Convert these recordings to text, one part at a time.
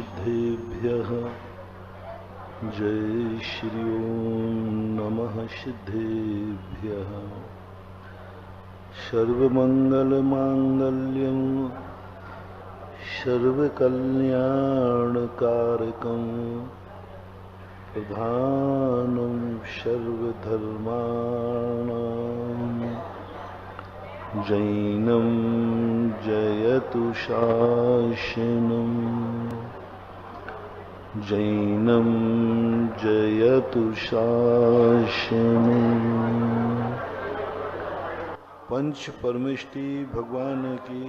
सिद्धेभ्यः जय श्री ओम नमः सिद्धेभ्यः। सर्वमंगलमांगल्यं सर्वकल्याणकारकं प्रधानं सर्वधर्माणां जैनं जयतु शासनम् जैनं जयतु शासनम्। पंच परमेष्टि भगवान की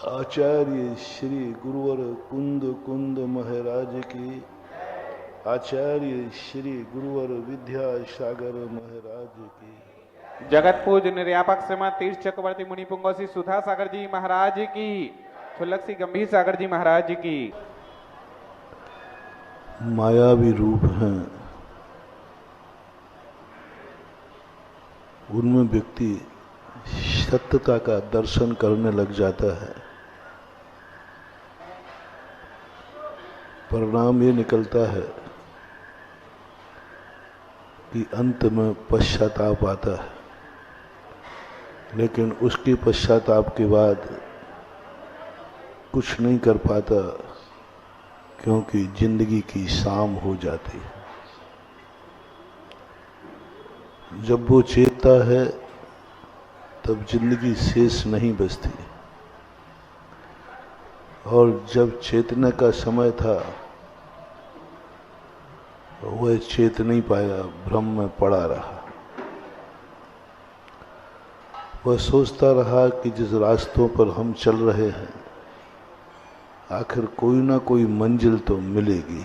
आचार्य श्री गुरुवर कुंद कुंद महाराज की आचार्य श्री गुरुवर विद्यासागर महाराज की जगत पूज निर्यापक श्रीमद तीर्थ चक्रवर्ती मुनि पुंगव सुधा सागर जी महाराज की छुल्लक सी गंभीर सागर जी महाराज की। मायावी रूप हैं, उनमें व्यक्ति सत्यता का दर्शन करने लग जाता है। परिणाम ये निकलता है कि अंत में पश्चाताप आता है, लेकिन उसके पश्चाताप के बाद कुछ नहीं कर पाता, क्योंकि जिंदगी की शाम हो जाती है। जब वो चेतता है तब जिंदगी शेष नहीं बचती, और जब चेतने का समय था वह चेत नहीं पाया, भ्रम में पड़ा रहा। वह सोचता रहा कि जिस रास्तों पर हम चल रहे हैं आखिर कोई ना कोई मंजिल तो मिलेगी,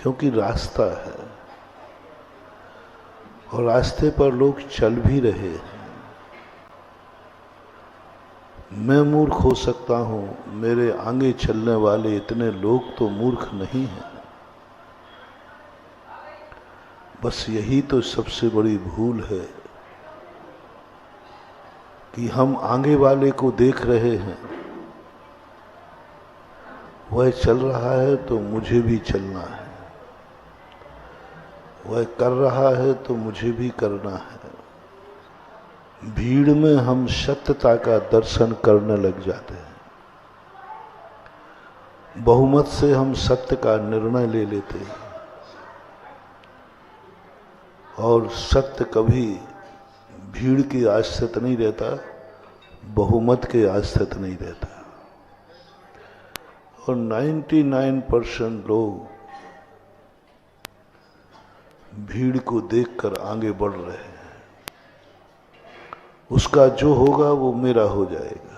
क्योंकि रास्ता है और रास्ते पर लोग चल भी रहे हैं। मैं मूर्ख हो सकता हूं, मेरे आगे चलने वाले इतने लोग तो मूर्ख नहीं हैं। बस यही तो सबसे बड़ी भूल है कि हम आगे वाले को देख रहे हैं, वह चल रहा है तो मुझे भी चलना है, वह कर रहा है तो मुझे भी करना है। भीड़ में हम सत्यता का दर्शन करने लग जाते हैं, बहुमत से हम सत्य का निर्णय ले लेते हैं, और सत्य कभी भीड़ के आश्रित नहीं रहता, बहुमत के आश्रित नहीं रहता। और 99% लोग भीड़ को देखकर आगे बढ़ रहे हैं। उसका जो होगा वो मेरा हो जाएगा।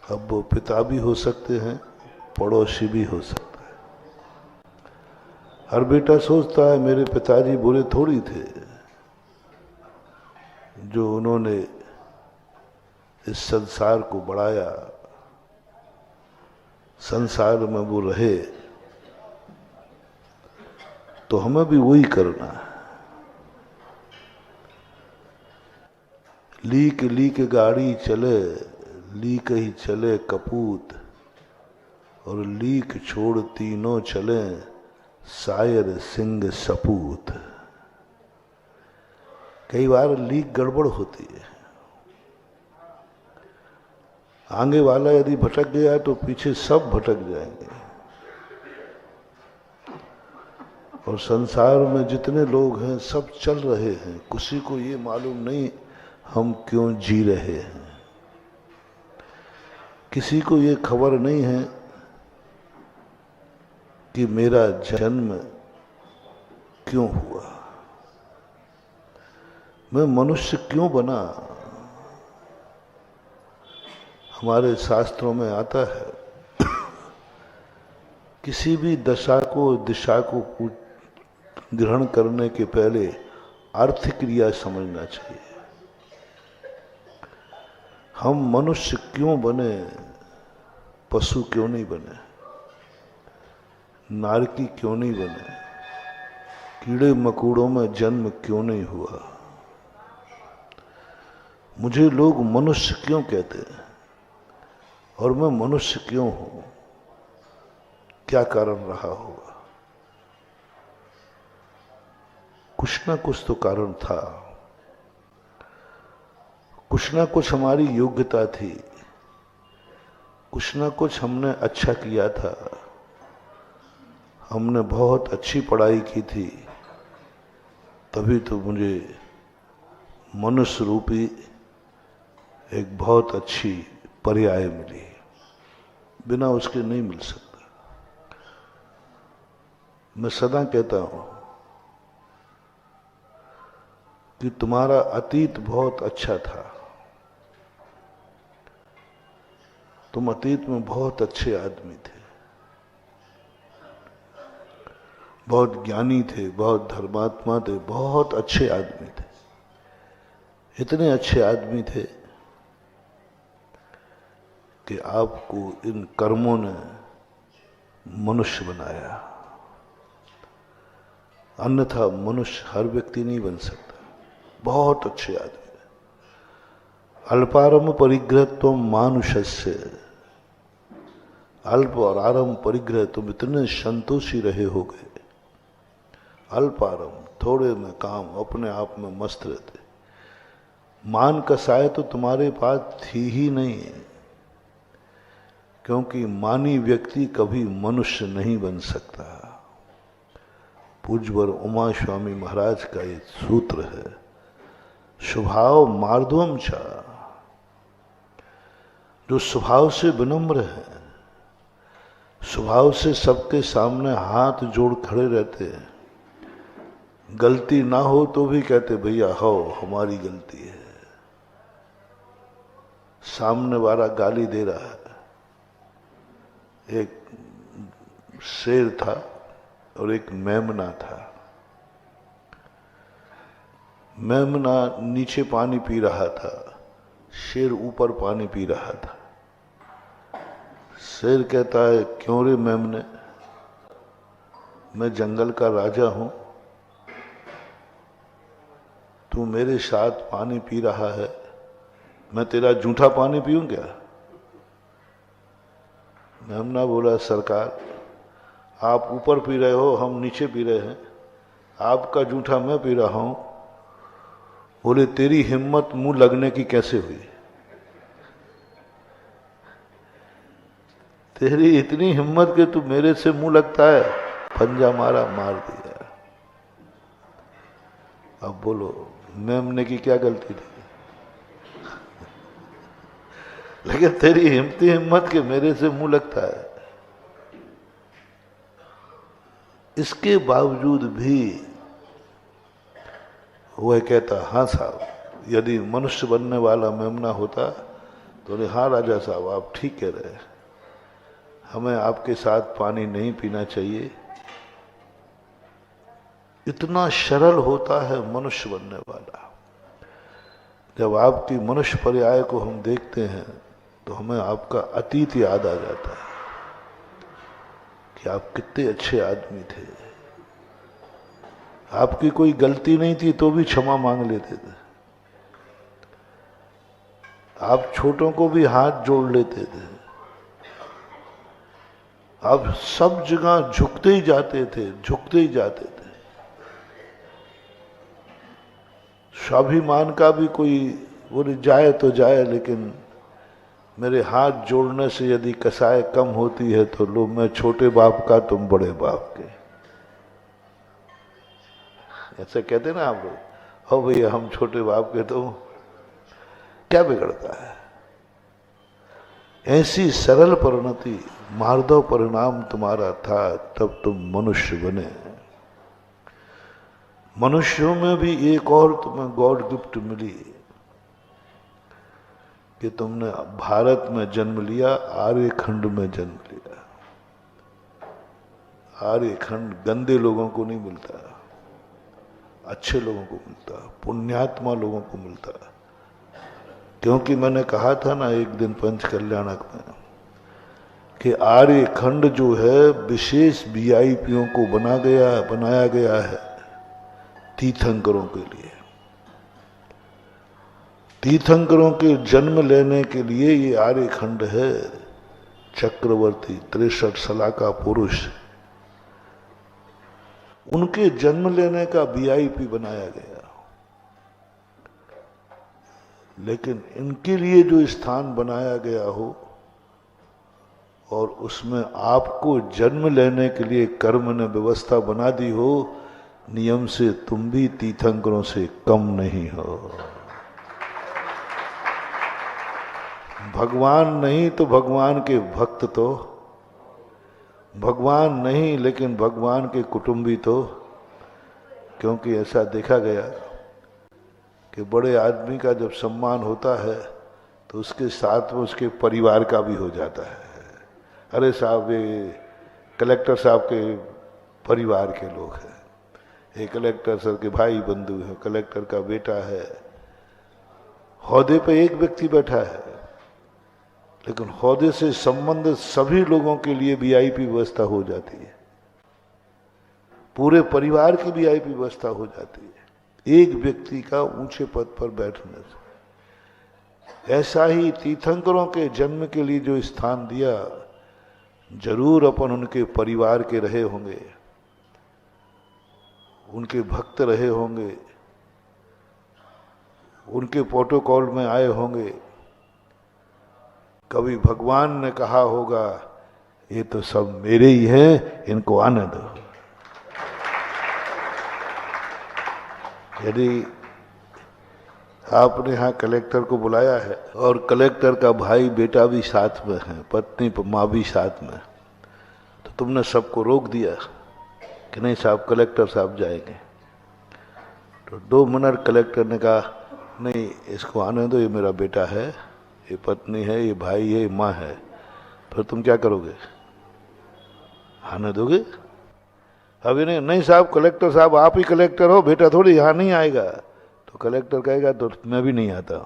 अब वो पिता भी हो सकते हैं, पड़ोसी भी हो सकता है। हर बेटा सोचता है मेरे पिताजी बुरे थोड़ी थे, जो उन्होंने इस संसार को बढ़ाया, संसार में वो रहे, तो हमें भी वही करना है। लीक लीक गाड़ी चले, लीक ही चले कपूत, और लीक छोड़ तीनों चले, शायर सिंह सपूत। कई बार लीक गड़बड़ होती है, आगे वाला यदि भटक गया तो पीछे सब भटक जाएंगे। और संसार में जितने लोग हैं सब चल रहे हैं, किसी को ये मालूम नहीं हम क्यों जी रहे हैं, किसी को ये खबर नहीं है कि मेरा जन्म क्यों हुआ, मैं मनुष्य क्यों बना। हमारे शास्त्रों में आता है किसी भी दशा को दिशा को ग्रहण करने के पहले अर्थ क्रिया समझना चाहिए। हम मनुष्य क्यों बने, पशु क्यों नहीं बने, नारकी क्यों नहीं बने, कीड़े मकोड़ों में जन्म क्यों नहीं हुआ। मुझे लोग मनुष्य क्यों कहते हैं? और मैं मनुष्य क्यों हूं, क्या कारण रहा होगा। कुछ ना कुछ तो कारण था, कुछ ना कुछ हमारी योग्यता थी, कुछ ना कुछ हमने अच्छा किया था, हमने बहुत अच्छी पढ़ाई की थी, तभी तो मुझे मनुष्य रूपी एक बहुत अच्छी पर्याय मिली, बिना उसके नहीं मिल सकता। मैं सदा कहता हूं कि तुम्हारा अतीत बहुत अच्छा था, तुम अतीत में बहुत अच्छे आदमी थे, बहुत ज्ञानी थे, बहुत धर्मात्मा थे, बहुत अच्छे आदमी थे। इतने अच्छे आदमी थे कि आपको इन कर्मों ने मनुष्य बनाया, अन्यथा मनुष्य हर व्यक्ति नहीं बन सकता। बहुत अच्छे आदमी, अल्पारंभ परिग्रह मानुषस्य, अल्प और आरंभ परिग्रह तुम इतने संतोषी रहे हो गए। अल्पारंभ, थोड़े में काम, अपने आप में मस्त रहते। मान कसाय तो तुम्हारे पास थी ही नहीं, क्योंकि मानी व्यक्ति कभी मनुष्य नहीं बन सकता। पूज्यवर उमा स्वामी महाराज का एक सूत्र है, स्वभाव मार्दवम चा, जो स्वभाव से विनम्र है, स्वभाव से सबके सामने हाथ जोड़ खड़े रहते हैं, गलती ना हो तो भी कहते भैया हो हमारी गलती है। सामने वाला गाली दे रहा है, एक शेर था और एक मेमना था। मेमना नीचे पानी पी रहा था, शेर ऊपर पानी पी रहा था। शेर कहता है क्यों रे मेमने, मैं जंगल का राजा हूं, तू मेरे साथ पानी पी रहा है, मैं तेरा जूठा पानी पीऊं क्या। मेमना बोला सरकार आप ऊपर पी रहे हो, हम नीचे पी रहे हैं, आपका जूठा मैं पी रहा हूं। बोले तेरी हिम्मत मुंह लगने की कैसे हुई, तेरी इतनी हिम्मत कि तू मेरे से मुंह लगता है। पंजा मारा, मार दिया। अब बोलो मेमने की क्या गलती थी, लेकिन तेरी हिम्मत के मेरे से मुंह लगता है। इसके बावजूद भी वह कहता हाँ साहब, यदि मनुष्य बनने वाला मेमना होता तो हाँ राजा साहब आप ठीक कह रहे हैं, हमें आपके साथ पानी नहीं पीना चाहिए। इतना सरल होता है मनुष्य बनने वाला। जब आपकी मनुष्य पर्याय को हम देखते हैं तो हमें आपका अतीत याद आ जाता है कि आप कितने अच्छे आदमी थे। आपकी कोई गलती नहीं थी तो भी क्षमा मांग लेते थे, आप छोटों को भी हाथ जोड़ लेते थे, आप सब जगह झुकते ही जाते थे, झुकते ही जाते थे। स्वाभिमान का भी कोई बोले जाए तो जाए, लेकिन मेरे हाथ जोड़ने से यदि कसाय कम होती है तो लो मैं छोटे बाप का तुम बड़े बाप के, ऐसे कहते ना आप लोग, हो भैया हम छोटे बाप के, तो क्या बिगड़ता है। ऐसी सरल परिणति, मार्दव परिणाम तुम्हारा था, तब तुम मनुष्य बने। मनुष्यों में भी एक और तुम्हें गॉड गिफ्ट मिली कि तुमने भारत में जन्म लिया, आर्यखंड में जन्म लिया। आर्यखंड गंदे लोगों को नहीं मिलता, अच्छे लोगों को मिलता, पुण्यात्मा लोगों को मिलता। क्योंकि मैंने कहा था ना एक दिन पंच कल्याणक में कि आर्यखंड जो है विशेष वीआईपीओं को बनाया गया है तीर्थंकरों के लिए। तीर्थंकरों के जन्म लेने के लिए ये आर्यखंड है। चक्रवर्ती 63 साल का पुरुष, उनके जन्म लेने का वीआईपी बनाया गया। लेकिन इनके लिए जो स्थान बनाया गया हो और उसमें आपको जन्म लेने के लिए कर्म ने व्यवस्था बना दी हो, नियम से तुम भी तीर्थंकरों से कम नहीं हो। भगवान नहीं तो भगवान के भक्त तो, भगवान नहीं लेकिन भगवान के कुटुंबी तो। क्योंकि ऐसा देखा गया कि बड़े आदमी का जब सम्मान होता है तो उसके साथ में उसके परिवार का भी हो जाता है। अरे साहब, ये कलेक्टर साहब के परिवार के लोग हैं, ये कलेक्टर सर के भाई बंधु हैं, कलेक्टर का बेटा है। ओहदे पे एक व्यक्ति बैठा है, लेकिन ओहदे से संबंधित सभी लोगों के लिए वीआईपी व्यवस्था हो जाती है, पूरे परिवार की वीआईपी व्यवस्था हो जाती है एक व्यक्ति का ऊंचे पद पर बैठने से। ऐसा ही तीर्थंकरों के जन्म के लिए जो स्थान दिया, जरूर अपन उनके परिवार के रहे होंगे, उनके भक्त रहे होंगे, उनके प्रोटोकॉल में आए होंगे। कभी भगवान ने कहा होगा ये तो सब मेरे ही हैं, इनको आने दो। यदि आपने यहाँ कलेक्टर को बुलाया है और कलेक्टर का भाई बेटा भी साथ में है, पत्नी माँ भी साथ में, तो तुमने सबको रोक दिया कि नहीं साहब कलेक्टर साहब जाएंगे। तो 2 मिनट कलेक्टर ने कहा नहीं इसको आने दो, ये मेरा बेटा है, ये पत्नी है, ये भाई है, ये माँ है। फिर तुम क्या करोगे? आने दोगे? अभी नहीं साहब कलेक्टर साहब आप ही कलेक्टर हो, बेटा थोड़ी यहाँ नहीं आएगा। तो कलेक्टर कहेगा तो मैं भी नहीं आता।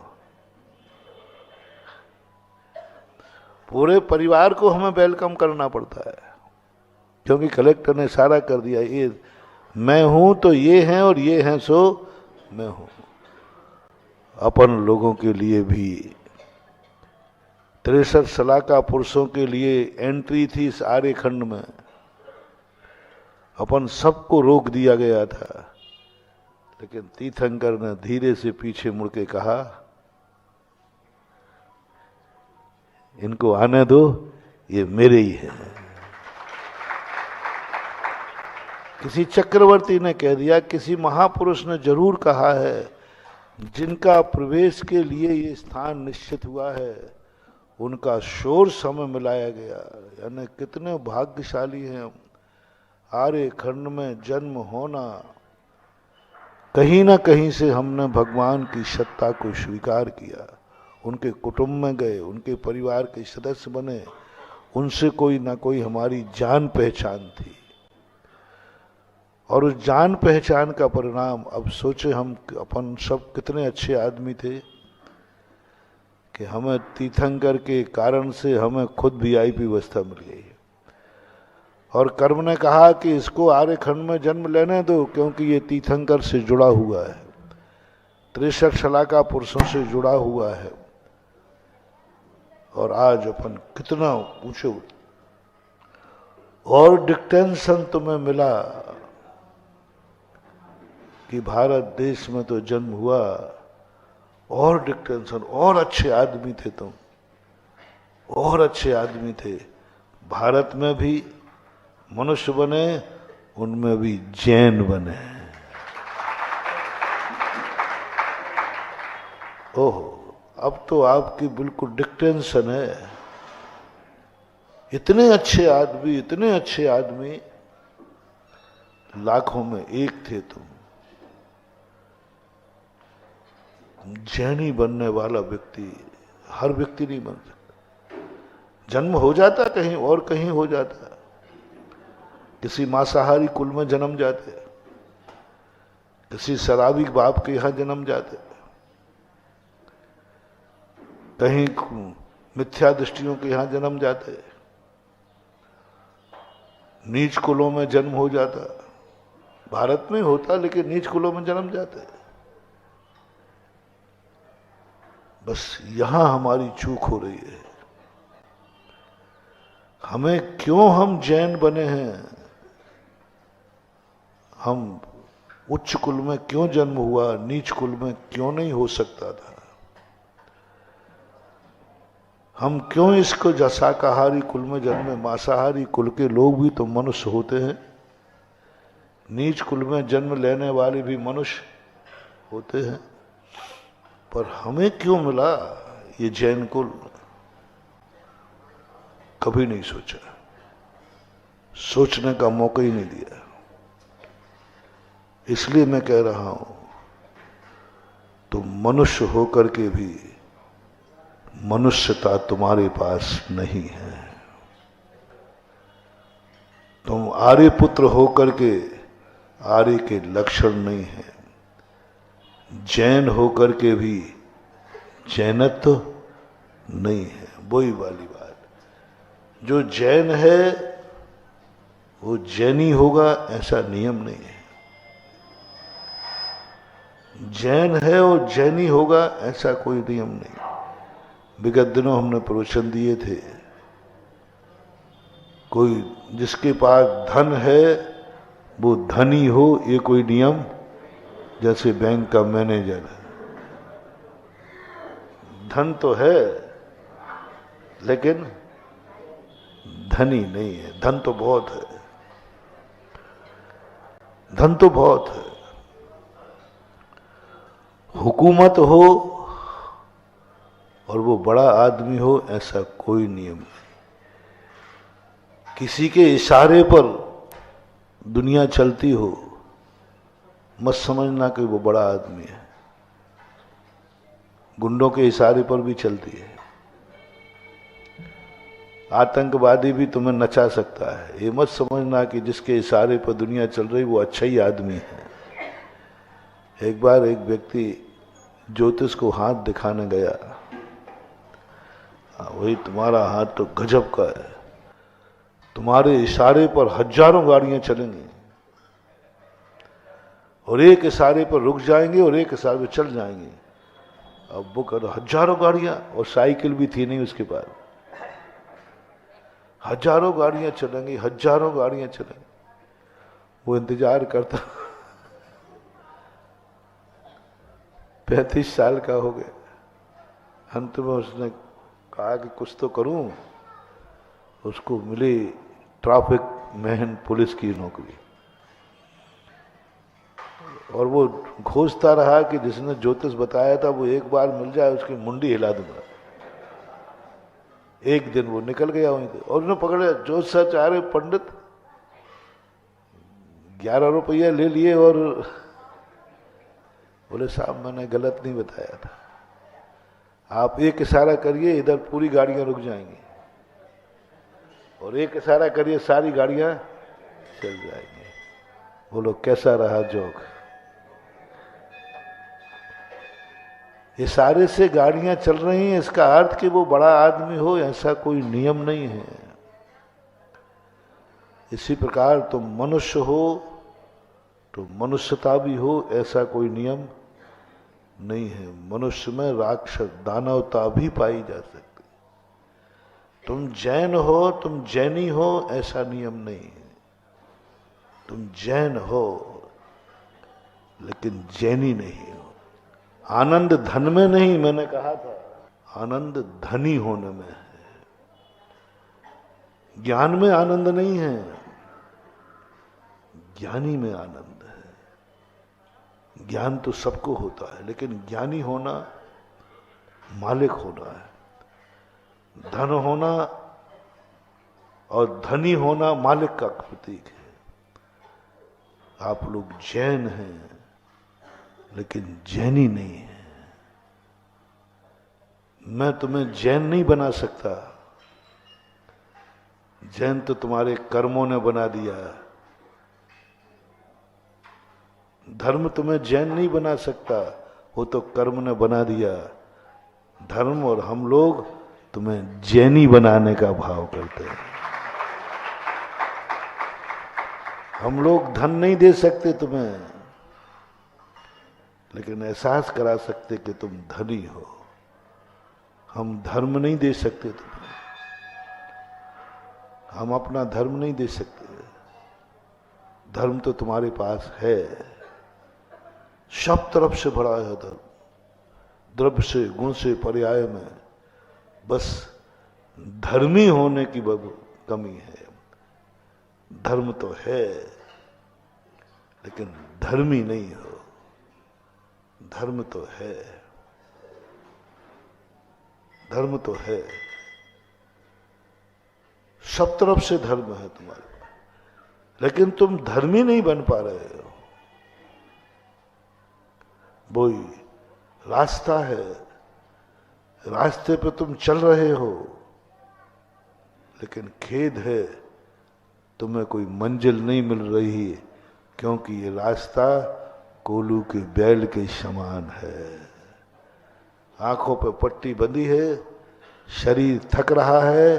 पूरे परिवार को हमें वेलकम करना पड़ता है, क्योंकि कलेक्टर ने सारा कर दिया। ये मैं हूं तो ये हैं और ये हैं सो मैं हूं। अपन लोगों के लिए भी 63 साल का पुरुषों के लिए एंट्री थी इस आर्यखंड में, अपन सबको रोक दिया गया था। लेकिन तीर्थंकर ने धीरे से पीछे मुड़ के कहा इनको आने दो, ये मेरे ही हैं। किसी चक्रवर्ती ने कह दिया, किसी महापुरुष ने जरूर कहा है, जिनका प्रवेश के लिए ये स्थान निश्चित हुआ है उनका शोर समय मिलाया गया। यानी कितने भाग्यशाली हैं हम। आर्यखंड में जन्म होना, कहीं ना कहीं से हमने भगवान की सत्ता को स्वीकार किया, उनके कुटुंब में गए, उनके परिवार के सदस्य बने, उनसे कोई ना कोई हमारी जान पहचान थी। और उस जान पहचान का परिणाम, अब सोचे हम अपन सब कितने अच्छे आदमी थे कि हमें तीर्थंकर के कारण से हमें खुद वीआईपी व्यवस्था मिल गई। और कर्म ने कहा कि इसको आर्यखंड में जन्म लेने दो, क्योंकि ये तीर्थंकर से जुड़ा हुआ है, 63 साल का पुरुषों से जुड़ा हुआ है। और आज अपन कितना ऊंचे। और डिक्टेंशन तुम्हें मिला कि भारत देश में तो जन्म हुआ, और डिक्टेंशन, और अच्छे आदमी थे तुम, और अच्छे आदमी थे। भारत में भी मनुष्य बने, उनमें भी जैन बने। ओहो, अब तो आपकी बिल्कुल डिक्टेंशन है। इतने अच्छे आदमी, इतने अच्छे आदमी, लाखों में एक थे तुम। जैनी बनने वाला व्यक्ति हर व्यक्ति नहीं बन सकता। जन्म हो जाता कहीं और कहीं हो जाता, किसी मांसाहारी कुल में जन्म जाते, किसी शराबी बाप के यहां जन्म जाते, कहीं मिथ्या दृष्टियों के यहां जन्म जाते, नीच कुलों में जन्म हो जाता। भारत में होता लेकिन नीच कुलों में जन्म जाते। बस यहां हमारी चूक हो रही है। हमें क्यों हम जैन बने हैं, हम उच्च कुल में क्यों जन्म हुआ, नीच कुल में क्यों नहीं हो सकता था, हम क्यों इसको शाकाहारी कुल में जन्मे। मांसाहारी कुल के लोग भी तो मनुष्य होते हैं, नीच कुल में जन्म लेने वाले भी मनुष्य होते हैं, पर हमें क्यों मिला ये जैन कुल, कभी नहीं सोचा, सोचने का मौका ही नहीं दिया। इसलिए मैं कह रहा हूं, तुम मनुष्य होकर के भी मनुष्यता तुम्हारे पास नहीं है। तुम आर्य पुत्र होकर के आर्य के लक्षण नहीं है, जैन होकर के भी जैनत्व नहीं है। वही वाली बात, जो जैन है वो जैनी होगा ऐसा नियम नहीं है, जैन है और जैनी होगा ऐसा कोई नियम नहीं। विगत दिनों हमने प्रवचन दिए थे, कोई जिसके पास धन है वो धनी हो ये कोई नियम, जैसे बैंक का मैनेजर है, धन तो है लेकिन धनी नहीं है। धन तो बहुत है, धन तो बहुत है, हुकूमत हो और वो बड़ा आदमी हो ऐसा कोई नियम नहीं। किसी के इशारे पर दुनिया चलती हो, मत समझना कि वो बड़ा आदमी है, गुंडों के इशारे पर भी चलती है। आतंकवादी भी तुम्हें नचा सकता है, ये मत समझना कि जिसके इशारे पर दुनिया चल रही वो अच्छा ही आदमी है। एक बार एक व्यक्ति ज्योतिष को हाथ दिखाने गया, वही तुम्हारा हाथ तो गजब का है, तुम्हारे इशारे पर हजारों गाड़ियां चलेंगी और एक इशारे पर रुक जाएंगे और एक इशारे पर चल जाएंगे। अब वो कर हजारों गाड़ियां, और साइकिल भी थी नहीं उसके पास, हजारों गाड़ियां चलेंगी, हजारों गाड़ियां चलेंगी। वो इंतजार करता 35 साल का हो गया। अंत में उसने कहा कि कुछ तो करूं, उसको मिली ट्रैफिक मैन पुलिस की नौकरी, और वो खोजता रहा कि जिसने ज्योतिष बताया था वो एक बार मिल जाए उसकी मुंडी हिला दूंगा। एक दिन वो निकल गया वहीं से, और उसने पकड़ा ज्योतिषाचार्य पंडित, 11 रुपया ले लिए और बोले साहब मैंने गलत नहीं बताया था, आप एक इशारा करिए इधर पूरी गाड़ियां रुक जाएंगी, और एक इशारा करिए सारी गाड़ियां चल जाएंगी। बोलो कैसा रहा जोक। इशारे से गाड़ियां चल रही हैं, इसका अर्थ कि वो बड़ा आदमी हो ऐसा कोई नियम नहीं है। इसी प्रकार तुम मनुष्य हो तो मनुष्यता भी हो ऐसा कोई नियम नहीं है। मनुष्य में राक्षस दानवता भी पाई जा सकती। तुम जैन हो, तुम जैनी हो ऐसा नियम नहीं है। तुम जैन हो लेकिन जैनी नहीं हो। आनंद धन में नहीं, मैंने कहा था, आनंद धनी होने में है। ज्ञान में आनंद नहीं है, ज्ञानी में आनंद है। ज्ञान तो सबको होता है, लेकिन ज्ञानी होना मालिक होना है। धन होना और धनी होना मालिक का प्रतीक है। आप लोग जैन हैं लेकिन जैनी नहीं है। मैं तुम्हें जैन नहीं बना सकता, जैन तो तुम्हारे कर्मों ने बना दिया। धर्म तुम्हें जैन नहीं बना सकता, वो तो कर्म ने बना दिया। धर्म और हम लोग तुम्हें जैनी बनाने का भाव करते हैं। हम लोग धन नहीं दे सकते तुम्हें, लेकिन एहसास करा सकते कि तुम धनी हो। हम धर्म नहीं दे सकते तुम्हें, हम अपना धर्म नहीं दे सकते। धर्म तो तुम्हारे पास है, सब तरफ से भरा है धर्म, द्रव्य से, गुण से, पर्याय में। बस धर्मी होने की कमी है। धर्म तो है लेकिन धर्मी नहीं हो। धर्म तो है, धर्म तो है, सब तरफ से धर्म है तुम्हारे पास, लेकिन तुम धर्मी नहीं बन पा रहे हो। वही रास्ता है, रास्ते पे तुम चल रहे हो, लेकिन खेद है तुम्हें कोई मंजिल नहीं मिल रही, क्योंकि ये रास्ता कोलू के बैल के समान है। आंखों पे पट्टी बंधी है, शरीर थक रहा है,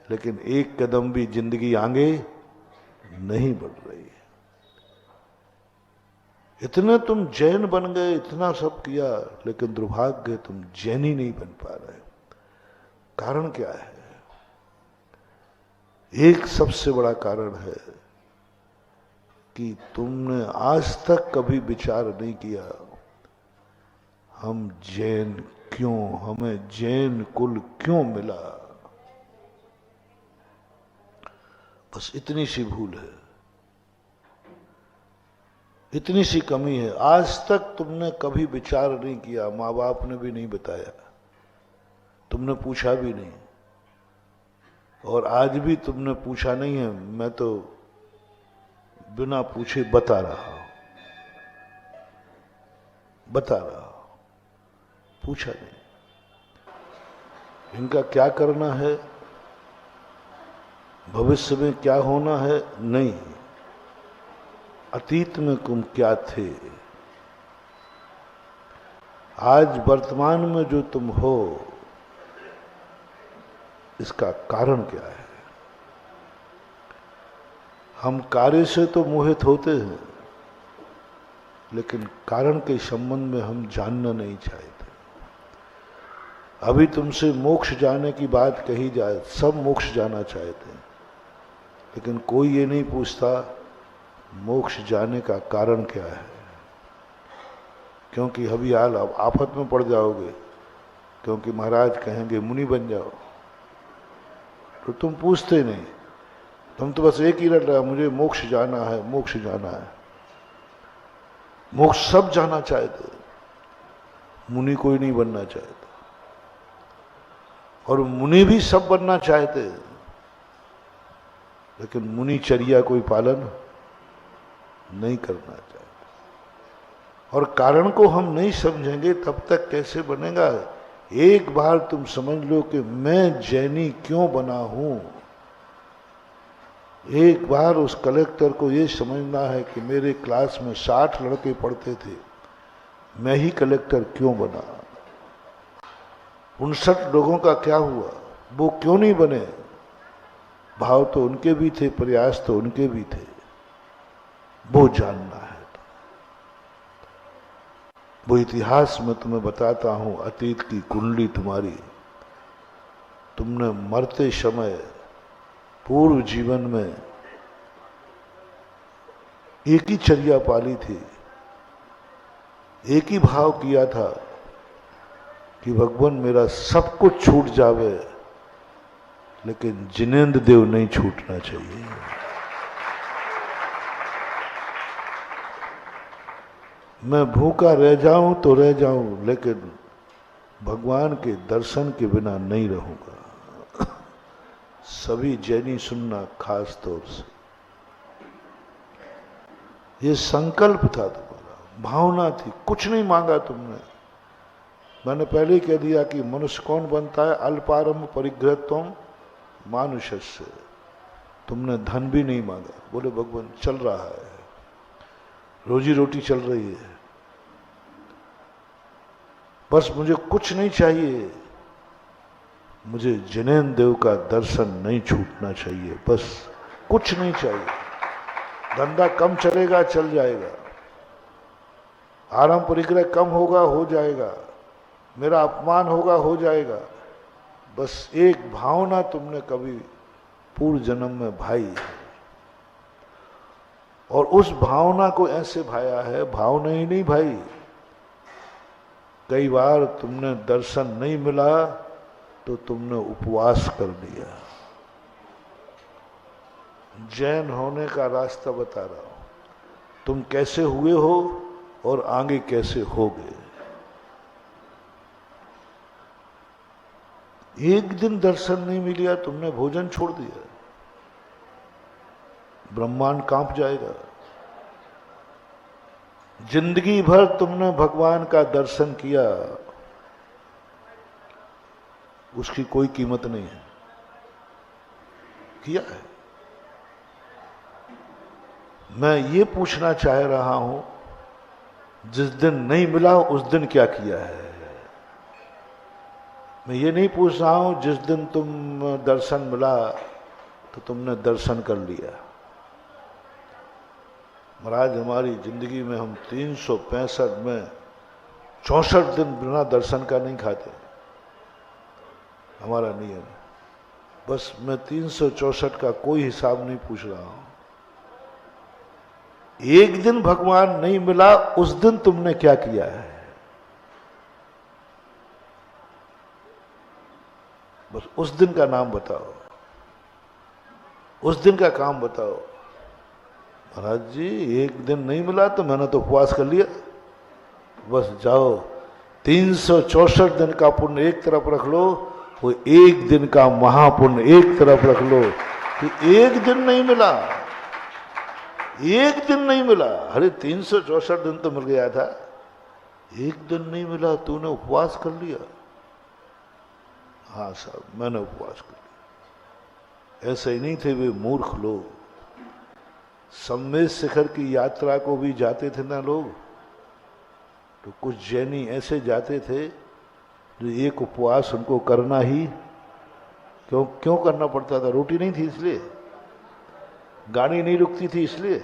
लेकिन एक कदम भी जिंदगी आगे नहीं बढ़ रही है। इतने तुम जैन बन गए, इतना सब किया, लेकिन दुर्भाग्य तुम जैन ही नहीं बन पा रहे। कारण क्या है? एक सबसे बड़ा कारण है कि तुमने आज तक कभी विचार नहीं किया हम जैन क्यों, हमें जैन कुल क्यों मिला। बस इतनी सी भूल है, इतनी सी कमी है। आज तक तुमने कभी विचार नहीं किया, माँ बाप ने भी नहीं बताया, तुमने पूछा भी नहीं, और आज भी तुमने पूछा नहीं है। मैं तो बिना पूछे बता रहा हूं, बता रहा हूं, पूछा नहीं। इनका क्या करना है, भविष्य में क्या होना है, नहीं। अतीत में तुम क्या थे, आज वर्तमान में जो तुम हो, इसका कारण क्या है। हम कार्य से तो मोहित होते हैं, लेकिन कारण के संबंध में हम जानना नहीं चाहते। अभी तुमसे मोक्ष जाने की बात कही जाए, सब मोक्ष जाना चाहते हैं, लेकिन कोई ये नहीं पूछता मोक्ष जाने का कारण क्या है। क्योंकि अभी हाल अब आफत में पड़ जाओगे, क्योंकि महाराज कहेंगे मुनि बन जाओ, तो तुम पूछते नहीं। तुम तो बस एक ही रट रहा, मुझे मोक्ष जाना है, मोक्ष जाना है। मोक्ष सब जाना चाहते, मुनि कोई नहीं बनना चाहता, और मुनि भी सब बनना चाहते, लेकिन मुनिचर्या कोई पालन नहीं करना चाहता। और कारण को हम नहीं समझेंगे तब तक कैसे बनेगा। एक बार तुम समझ लो कि मैं जैनी क्यों बना हूं। एक बार उस कलेक्टर को ये समझना है कि मेरे क्लास में 60 लड़के पढ़ते थे, मैं ही कलेक्टर क्यों बना। 59 लोगों का क्या हुआ, वो क्यों नहीं बने। भाव तो उनके भी थे, प्रयास तो उनके भी थे, वो जानना है। वो इतिहास में तुम्हें बताता हूं, अतीत की कुंडली तुम्हारी, तुमने मरते समय पूर्व जीवन में एक ही चर्या पाली थी, एक ही भाव किया था कि भगवान मेरा सब कुछ छूट जावे, लेकिन जिनेंद्र देव नहीं छूटना चाहिए। मैं भूखा रह जाऊं तो रह जाऊं, लेकिन भगवान के दर्शन के बिना नहीं रहूंगा। सभी जैनी सुनना, खास तौर से ये संकल्प था तुम्हारा, भावना थी, कुछ नहीं मांगा तुमने। मैंने पहले कह दिया कि मनुष्य कौन बनता है, अल्पारंभ परिग्रहत्वम मानुषस्य। तुमने धन भी नहीं मांगा, बोले भगवान चल रहा है, रोजी रोटी चल रही है, बस मुझे कुछ नहीं चाहिए, मुझे जिनेंद्र देव का दर्शन नहीं छूटना चाहिए, बस कुछ नहीं चाहिए। धंधा कम चलेगा, चल जाएगा, आराम परिग्रह कम होगा, हो जाएगा, मेरा अपमान होगा, हो जाएगा, बस एक भावना तुमने कभी पूर्व जन्म में भाई है, और उस भावना को ऐसे भाया है, भावना ही नहीं भाई। कई बार तुमने दर्शन नहीं मिला तो तुमने उपवास कर लिया। जैन होने का रास्ता बता रहा हूं, तुम कैसे हुए हो और आगे कैसे होगे। एक दिन दर्शन नहीं मिला, तुमने भोजन छोड़ दिया, ब्रह्मांड कांप जाएगा। जिंदगी भर तुमने भगवान का दर्शन किया, उसकी कोई कीमत नहीं है। किया है। मैं ये पूछना चाह रहा हूं, जिस दिन नहीं मिला उस दिन क्या किया है। मैं ये नहीं पूछ रहा हूं जिस दिन तुम दर्शन मिला तो तुमने दर्शन कर लिया। महाराज, हमारी जिंदगी में हम 365 में 64 दिन बिना दर्शन का नहीं खाते, हमारा नियम। बस मैं 364 का कोई हिसाब नहीं पूछ रहा हूं। एक दिन भगवान नहीं मिला, उस दिन तुमने क्या किया है, बस उस दिन का नाम बताओ, उस दिन का काम बताओ। महाराज जी, एक दिन नहीं मिला तो मैंने तो उपवास कर लिया। बस जाओ, 364 दिन का पुण्य एक तरफ रख लो, वो एक दिन का महापुण्य एक तरफ रख लो। कि एक दिन नहीं मिला, एक दिन नहीं मिला। अरे 364 दिन तो मिल गया था, एक दिन नहीं मिला, तूने उपवास कर लिया। हाँ साहब, मैंने उपवास कर लिया। ऐसे ही नहीं थे वे मूर्ख लोग। सम्मेद शिखर की यात्रा को भी जाते थे ना लोग, तो कुछ जैनी ऐसे जाते थे जो एक उपवास उनको करना ही क्यों करना पड़ता था। रोटी नहीं थी इसलिए, गाड़ी नहीं रुकती थी इसलिए,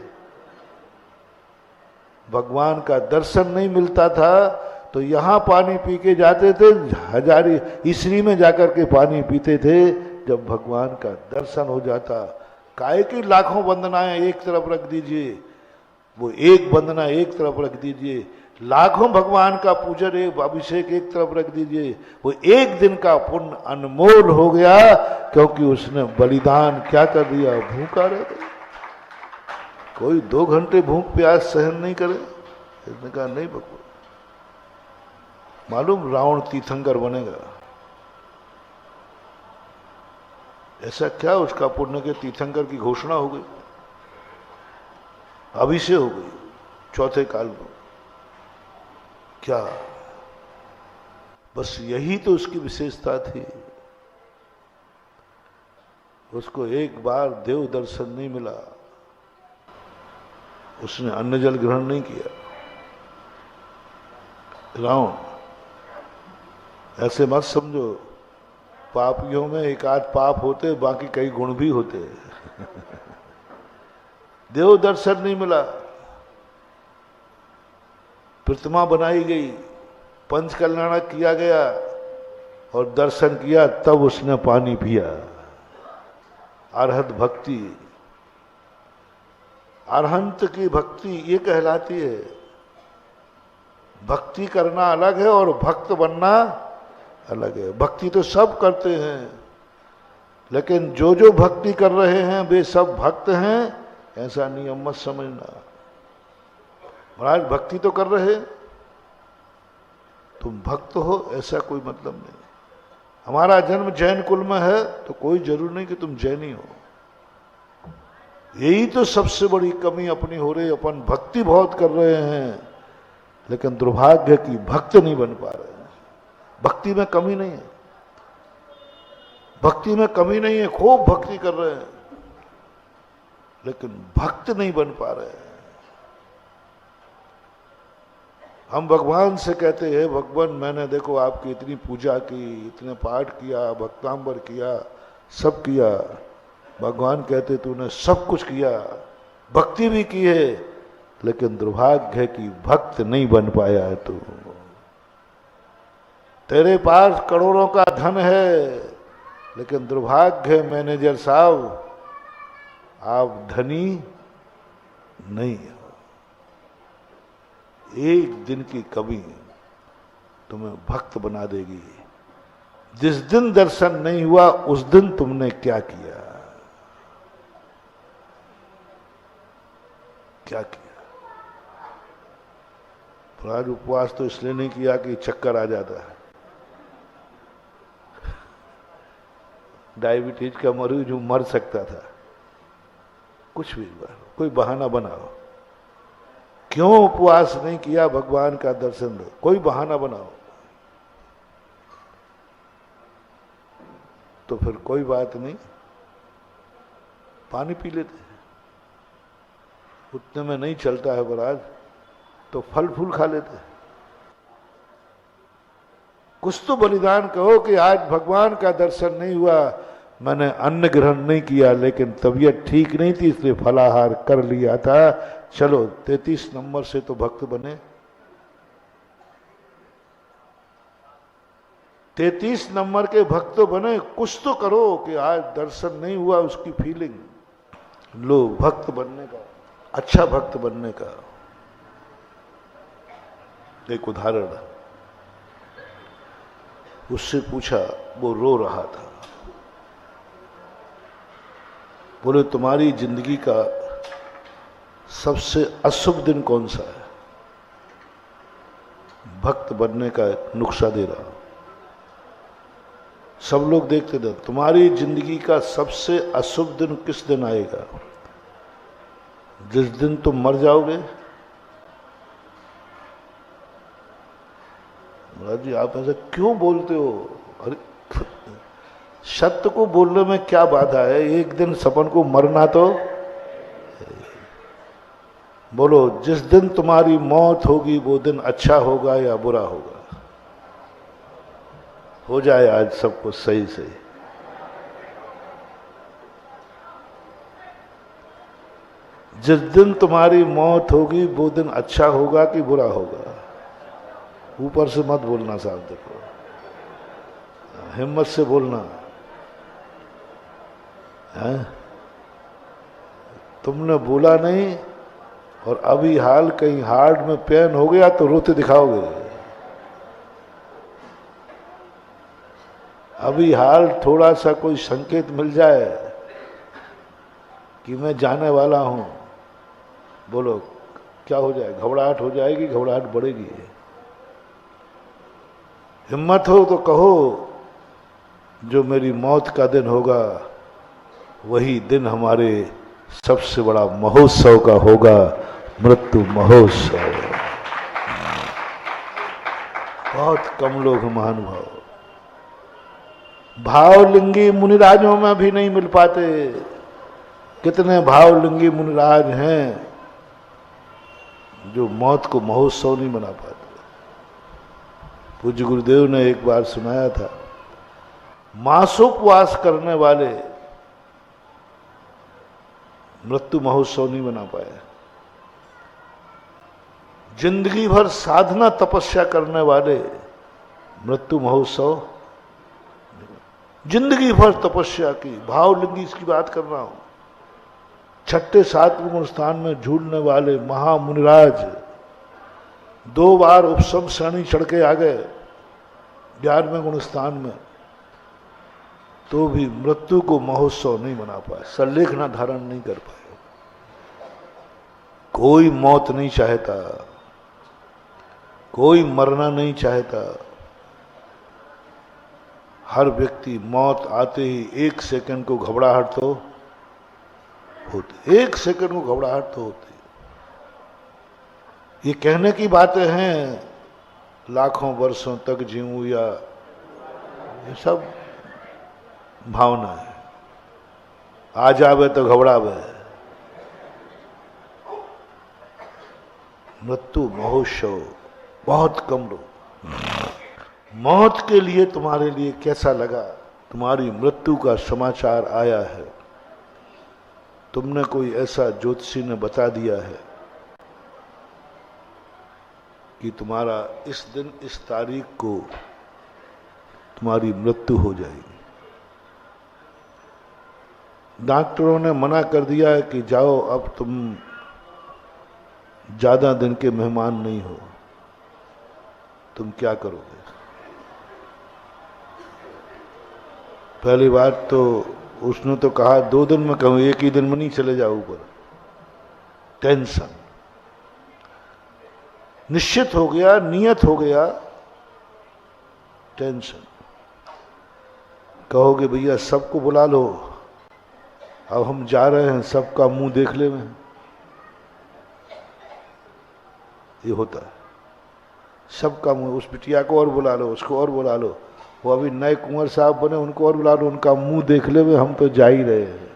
भगवान का दर्शन नहीं मिलता था तो यहां पानी पी के जाते थे, हजारी इसरी में जाकर के पानी पीते थे। जब भगवान का दर्शन हो जाता, काहे की लाखों वंदनाएं एक तरफ रख दीजिए, वो एक वंदना एक तरफ रख दीजिए, लाखों भगवान का पूजन एक अभिषेक एक तरफ रख दीजिए, वो एक दिन का पुण्य अनमोल हो गया, क्योंकि उसने बलिदान क्या कर दिया, भूखा रह गया। कोई 2 घंटे भूख प्यास सहन नहीं करे। इसने कहा नहीं भगवान, मालूम रावण तीर्थंकर बनेगा। ऐसा क्या उसका पुण्य के तीर्थंकर की घोषणा हो गई, अभिषेक हो गई चौथे काल में। क्या बस यही तो उसकी विशेषता थी। उसको एक बार देव दर्शन नहीं मिला, उसने अन्न जल ग्रहण नहीं किया। रावण, ऐसे मत समझो, पापियों में एक आध पाप होते, बाकी कई गुण भी होते। देव दर्शन नहीं मिला, प्रतिमा बनाई गई, पंच कल्याण किया गया और दर्शन किया, तब उसने पानी पिया। अरहत भक्ति, अरहंत की भक्ति ये कहलाती है। भक्ति करना अलग है और भक्त बनना अलग है। भक्ति तो सब करते हैं, लेकिन जो जो भक्ति कर रहे हैं वे सब भक्त हैं, ऐसा नियम मत समझना। महाराज भक्ति तो कर रहे, तुम भक्त हो ऐसा कोई मतलब नहीं। हमारा जन्म जैन कुल में है तो कोई जरूर नहीं कि तुम जैनी हो। यही तो सबसे बड़ी कमी अपनी हो रही। अपन भक्ति बहुत कर रहे हैं, लेकिन दुर्भाग्य की भक्त नहीं बन पा रहे हैं। भक्ति में कमी नहीं है, भक्ति में कमी नहीं है, खूब भक्ति कर रहे हैं, लेकिन भक्त नहीं बन पा रहे हैं। हम भगवान से कहते हैं, भगवान मैंने देखो आपकी इतनी पूजा की, इतने पाठ किया, भक्तांबर किया, सब किया। भगवान कहते तूने सब कुछ किया, भक्ति भी की है, लेकिन दुर्भाग्य है कि भक्त नहीं बन पाया है तू। तेरे पास करोड़ों का धन है, लेकिन दुर्भाग्य है मैनेजर साहब, आप धनी नहीं हो। एक दिन की कमी तुम्हें भक्त बना देगी। जिस दिन दर्शन नहीं हुआ उस दिन तुमने क्या किया, क्या किया। तो आज उपवास तो इसलिए नहीं किया कि चक्कर आ जाता है। डायबिटीज का मरीज जो मर सकता था, कुछ भी कोई बहाना बनाओ। क्यों उपवास नहीं किया, भगवान का दर्शन दो, कोई बहाना बनाओ तो फिर कोई बात नहीं, पानी पी लेते। उतने में नहीं चलता है महाराज तो फल फूल खा लेते। कुछ तो बलिदान कहो कि आज भगवान का दर्शन नहीं हुआ, मैंने अन्न ग्रहण नहीं किया, लेकिन तबीयत ठीक नहीं थी इसलिए फलाहार कर लिया था। चलो 33 नंबर से तो भक्त बने। 33 नंबर के भक्त बने। कुछ तो करो कि आज दर्शन नहीं हुआ उसकी फीलिंग लो, भक्त बनने का, अच्छा भक्त बनने का एक उदाहरण। उससे पूछा, वो रो रहा था। बोले तुम्हारी जिंदगी का सबसे अशुभ दिन कौन सा है? भक्त बनने का नुक्सा दे रहा। सब लोग देखते थे, तुम्हारी जिंदगी का सबसे अशुभ दिन किस दिन आएगा? जिस दिन तुम मर जाओगे। महाराज जी आप ऐसा क्यों बोलते हो? अरे सत्य को बोलने में क्या बाधा है? एक दिन सपन को मरना तो बोलो। जिस दिन तुम्हारी मौत होगी वो दिन अच्छा होगा या बुरा होगा? हो जाए आज सब कुछ सही से। जिस दिन तुम्हारी मौत होगी वो दिन अच्छा होगा कि बुरा होगा? ऊपर से मत बोलना साहब, देखो हिम्मत से बोलना है। तुमने बोला नहीं और अभी हाल कहीं हार्ट में पेन हो गया तो रोते दिखाओगे। अभी हाल थोड़ा सा कोई संकेत मिल जाए कि मैं जाने वाला हूं, बोलो क्या हो जाए? घबराहट हो जाएगी, घबराहट बढ़ेगी। हिम्मत हो तो कहो जो मेरी मौत का दिन होगा वही दिन हमारे सबसे बड़ा महोत्सव का होगा, मृत्यु महोत्सव। बहुत कम लोग महानुभाव भावलिंगी मुनिराजों में भी नहीं मिल पाते। कितने भावलिंगी मुनिराज हैं जो मौत को महोत्सव नहीं मना पाते। पूज्य गुरुदेव ने एक बार सुनाया था, मासोपवास करने वाले मृत्यु महोत्सव नहीं मना पाए। जिंदगी भर साधना तपस्या करने वाले मृत्यु महोत्सव, जिंदगी भर तपस्या की, भावलिंगी इसकी बात कर रहा हूं। छठे सातवें गुण स्थान में झूलने वाले महामुनिराज 2 बार उपसम श्रेणी चढ़ के आ गए 11वें गुण स्थान में, तो भी मृत्यु को महोत्सव नहीं मना पाए, संलेखना धारण नहीं कर पाए। कोई मौत नहीं चाहता, कोई मरना नहीं चाहता। हर व्यक्ति मौत आते ही 1 सेकंड को घबराहट तो होती, 1 सेकंड को घबराहट तो होती। ये कहने की बातें हैं लाखों वर्षों तक जीऊं या, ये सब भावना है। आ जावे तो घबरावे। मृत्यु महोत्सव बहुत कम लोग। मौत के लिए तुम्हारे लिए कैसा लगा? तुम्हारी मृत्यु का समाचार आया है, तुमने कोई ऐसा ज्योतिषी ने बता दिया है कि तुम्हारा इस दिन इस तारीख को तुम्हारी मृत्यु हो जाएगी। डॉक्टरों ने मना कर दिया है कि जाओ, अब तुम ज्यादा दिन के मेहमान नहीं हो। तुम क्या करोगे? पहली बात तो उसने तो कहा 2 दिन में कहूं, 1 ही दिन में नहीं चले जाओ ऊपर। टेंशन निश्चित हो गया, नियत हो गया, टेंशन। कहोगे भैया सबको बुला लो, अब हम जा रहे हैं, सबका मुंह देख ले में, ये होता है। सबका मुंह, उस बिटिया को और बुला लो, उसको और बुला लो, वो अभी नए कुंवर साहब बने, उनको और बुला लो, उनका मुंह देख ले में, हम तो जा ही रहे हैं।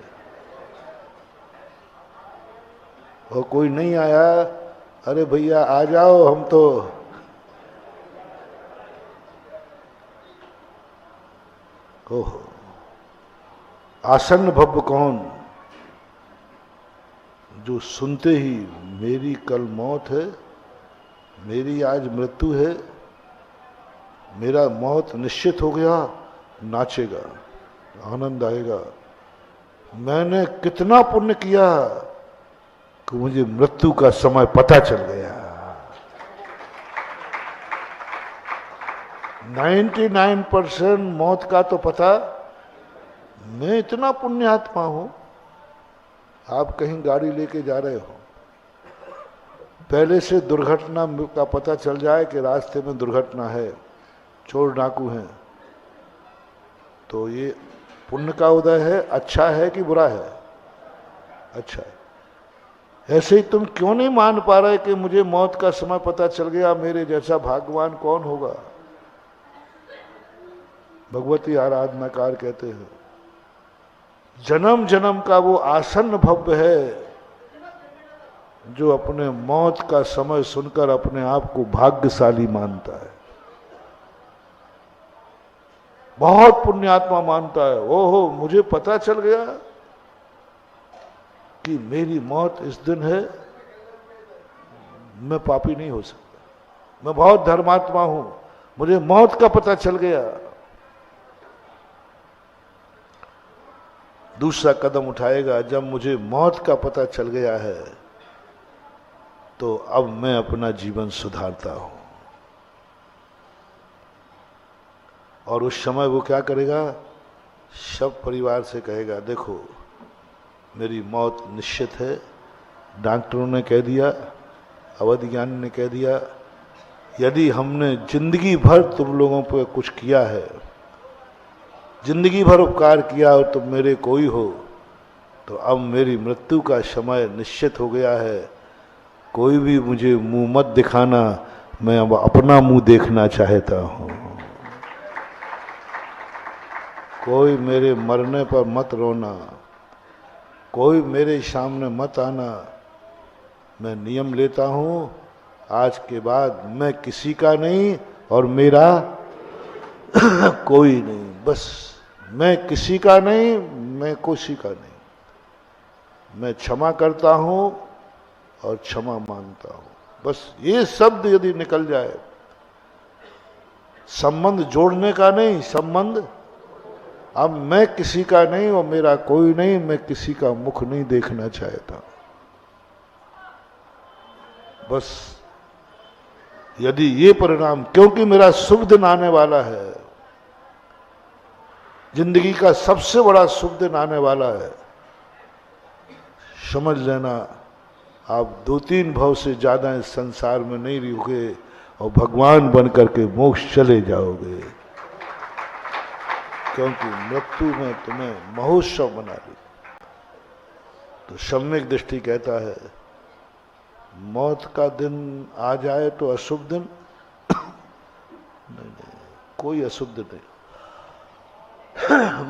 और कोई नहीं आया, अरे भैया आ जाओ, हम तो ओहो। आसन्न भव्य कौन, जो सुनते ही मेरी कल मौत है, मेरी आज मृत्यु है, मेरा मौत निश्चित हो गया, नाचेगा, आनंद आएगा। मैंने कितना पुण्य किया कि मुझे मृत्यु का समय पता चल गया। 99% मौत का तो पता, मैं इतना पुण्यात्मा हूं। आप कहीं गाड़ी लेके जा रहे हो, पहले से दुर्घटना का पता चल जाए कि रास्ते में दुर्घटना है, चोर डाकू हैं, तो ये पुण्य का उदय है। अच्छा है कि बुरा है? अच्छा है। ऐसे ही तुम क्यों नहीं मान पा रहे कि मुझे मौत का समय पता चल गया, मेरे जैसा भाग्यवान कौन होगा? भगवती आराधनाकार कहते हैं, जन्म जन्म का वो आसन्न भव्य है जो अपने मौत का समय सुनकर अपने आप को भाग्यशाली मानता है, बहुत पुण्यात्मा मानता है। ओहो, मुझे पता चल गया कि मेरी मौत इस दिन है, मैं पापी नहीं हो सकता, मैं बहुत धर्मात्मा हूं, मुझे मौत का पता चल गया। दूसरा कदम उठाएगा, जब मुझे मौत का पता चल गया है तो अब मैं अपना जीवन सुधारता हूं। और उस समय वो क्या करेगा? सब परिवार से कहेगा, देखो मेरी मौत निश्चित है, डॉक्टरों ने कह दिया, अवध ज्ञानी ने कह दिया, यदि हमने जिंदगी भर तुम लोगों पर कुछ किया है, जिंदगी भर उपकार किया और तुम मेरे कोई हो, तो अब मेरी मृत्यु का समय निश्चित हो गया है। कोई भी मुझे मुंह मत दिखाना, मैं अब अपना मुंह देखना चाहता हूं। कोई मेरे मरने पर मत रोना, कोई मेरे सामने मत आना। मैं नियम लेता हूं, आज के बाद मैं किसी का नहीं और मेरा कोई नहीं। बस मैं किसी का नहीं, मैं किसी का नहीं। मैं क्षमा करता हूं और क्षमा मांगता हूं। बस ये शब्द यदि निकल जाए, संबंध जोड़ने का नहीं, संबंध अब मैं किसी का नहीं और मेरा कोई नहीं, मैं किसी का मुख नहीं देखना चाहता। बस यदि ये परिणाम, क्योंकि मेरा शुभ दिन आने वाला है, जिंदगी का सबसे बड़ा शुभ दिन आने वाला है, समझ लेना आप 2-3 भव से ज्यादा इस संसार में नहीं रहोगे और भगवान बन करके मोक्ष चले जाओगे, क्योंकि मृत्यु में तुम्हें महोत्सव बना ली। तो सम्यक दृष्टि कहता है, मौत का दिन आ जाए तो अशुभ दिन नहीं, कोई अशुभ दिन नहीं।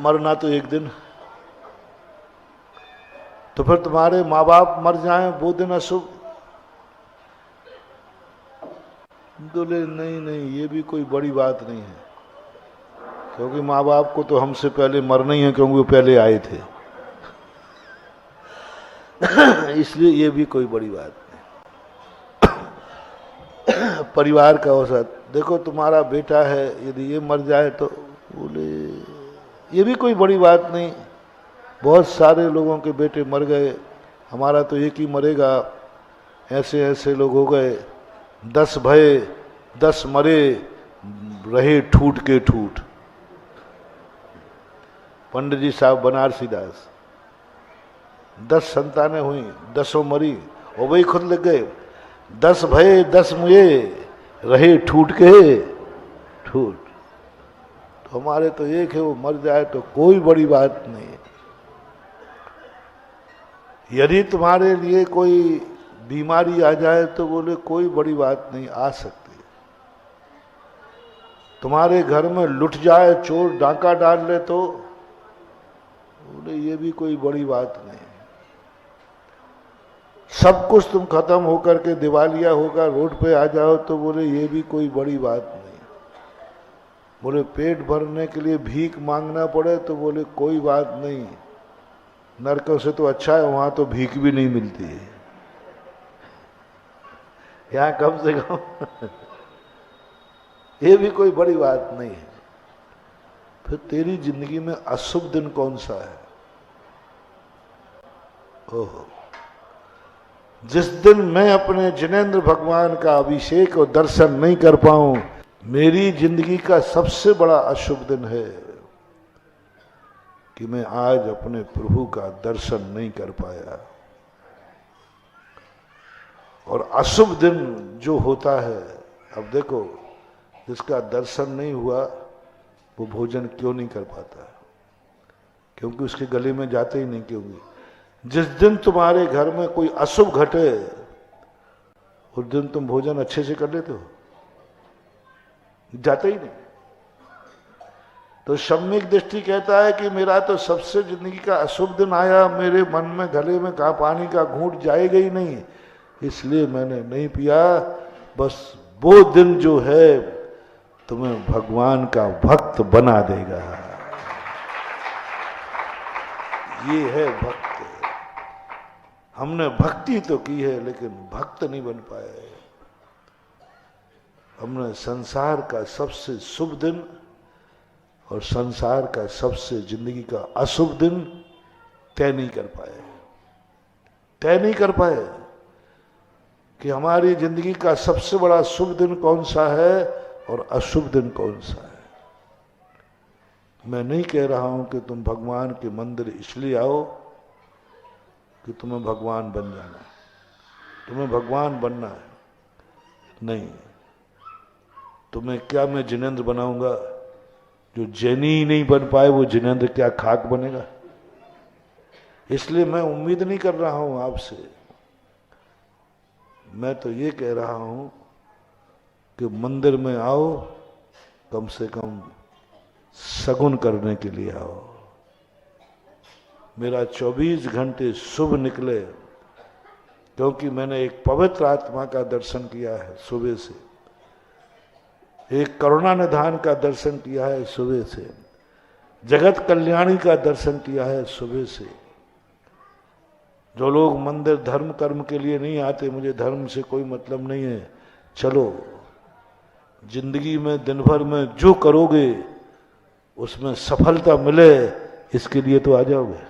मरना तो एक दिन, तो फिर तुम्हारे माँ बाप मर जाएं वो दिन अशुभ? बोले नहीं नहीं, ये भी कोई बड़ी बात नहीं है, क्योंकि माँ बाप को तो हमसे पहले मरना ही है, क्योंकि वो पहले आए थे। इसलिए ये भी कोई बड़ी बात नहीं। परिवार का औसत देखो, तुम्हारा बेटा है, यदि ये मर जाए तो बोले ये भी कोई बड़ी बात नहीं, बहुत सारे लोगों के बेटे मर गए, हमारा तो एक ही मरेगा, ऐसे ऐसे लोग हो गए। 10 भये 10 मरे, रहे ठूट के ठूट। पंडित जी साहब बनारसी दास, 10 संतानें हुई, 10 मरी, और वही खुद लग गए। 10 भये 10 मुए, रहे ठूट के ठूट। तो हमारे तो एक है, वो मर जाए तो कोई बड़ी बात नहीं है। यदि तुम्हारे लिए कोई बीमारी आ जाए तो बोले कोई बड़ी बात नहीं, आ सकती। तुम्हारे घर में लुट जाए, चोर डाका डाल ले तो बोले ये भी कोई बड़ी बात नहीं। सब कुछ तुम खत्म होकर के दिवालिया होगा, रोड पे आ जाओ तो बोले ये भी कोई बड़ी बात नहीं। बोले पेट भरने के लिए भीख मांगना पड़े तो बोले कोई बात नहीं, नरकों से तो अच्छा है, वहां तो भीख भी नहीं मिलती है, यहां कम से कम ये भी कोई बड़ी बात नहीं है। फिर तेरी जिंदगी में अशुभ दिन कौन सा है? ओहो, जिस दिन मैं अपने जिनेंद्र भगवान का अभिषेक और दर्शन नहीं कर पाऊं, मेरी जिंदगी का सबसे बड़ा अशुभ दिन है कि मैं आज अपने प्रभु का दर्शन नहीं कर पाया। और अशुभ दिन जो होता है, अब देखो, जिसका दर्शन नहीं हुआ वो भोजन क्यों नहीं कर पाता? क्योंकि उसके गले में जाते ही नहीं। क्योंकि जिस दिन तुम्हारे घर में कोई अशुभ घटे, उस दिन तुम भोजन अच्छे से कर लेते हो? जाते ही नहीं। तो सम्यक दृष्टि कहता है कि मेरा तो सबसे जिंदगी का अशुभ दिन आया, मेरे मन में गले में कहा पानी का घूंट जाएगा ही नहीं, इसलिए मैंने नहीं पिया। बस वो दिन जो है तुम्हें भगवान का भक्त बना देगा। ये है भक्त। हमने भक्ति तो की है लेकिन भक्त नहीं बन पाए। हमने संसार का सबसे शुभ दिन और संसार का सबसे जिंदगी का अशुभ दिन तय नहीं कर पाए। तय नहीं कर पाए कि हमारी जिंदगी का सबसे बड़ा शुभ दिन कौन सा है और अशुभ दिन कौन सा है। मैं नहीं कह रहा हूं कि तुम भगवान के मंदिर इसलिए आओ कि तुम्हें भगवान बन जाना है, तुम्हें भगवान बनना है। नहीं, तुम्हें क्या मैं जिनेंद्र बनाऊंगा? जो जैनी ही नहीं बन पाए वो जिनेंद्र क्या खाक बनेगा? इसलिए मैं उम्मीद नहीं कर रहा हूं आपसे। मैं तो ये कह रहा हूं कि मंदिर में आओ, कम से कम सगुन करने के लिए आओ। मेरा 24 घंटे शुभ निकले, क्योंकि मैंने एक पवित्र आत्मा का दर्शन किया है सुबह से, एक करुणा निधान का दर्शन किया है सुबह से, जगत कल्याणी का दर्शन किया है सुबह से। जो लोग मंदिर धर्म कर्म के लिए नहीं आते, मुझे धर्म से कोई मतलब नहीं है, चलो जिंदगी में दिन भर में जो करोगे उसमें सफलता मिले, इसके लिए तो आ जाओगे।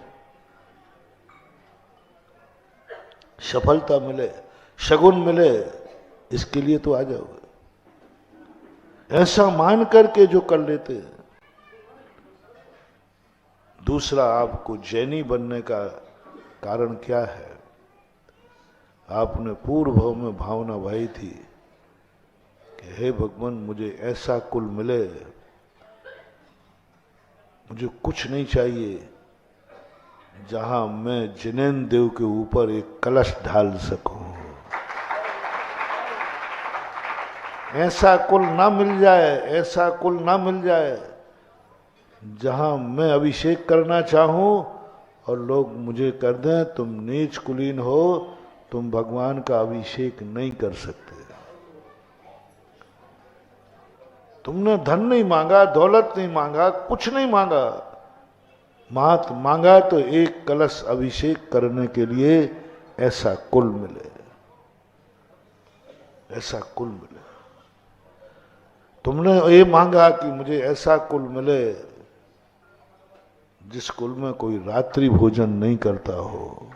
सफलता मिले, शगुन मिले, इसके लिए तो आ जाओगे। ऐसा मान करके जो कर लेते हैं। दूसरा, आपको जैनी बनने का कारण क्या है? आपने पूर्व भाव में भावना भाई थी कि हे भगवान, मुझे ऐसा कुल मिले, मुझे कुछ नहीं चाहिए, जहां मैं जिनेंद्र देव के ऊपर एक कलश ढाल सकूं। ऐसा कुल ना मिल जाए, ऐसा कुल ना मिल जाए जहां मैं अभिषेक करना चाहूं और लोग मुझे कर दें तुम नीच कुलीन हो, तुम भगवान का अभिषेक नहीं कर सकते। तुमने धन नहीं मांगा, दौलत नहीं मांगा, कुछ नहीं मांगा, मात्र मांगा तो एक कलश अभिषेक करने के लिए ऐसा कुल मिले, ऐसा कुल मिले। तुमने ये मांगा कि मुझे ऐसा कुल मिले जिस कुल में कोई रात्रि भोजन नहीं करता हो,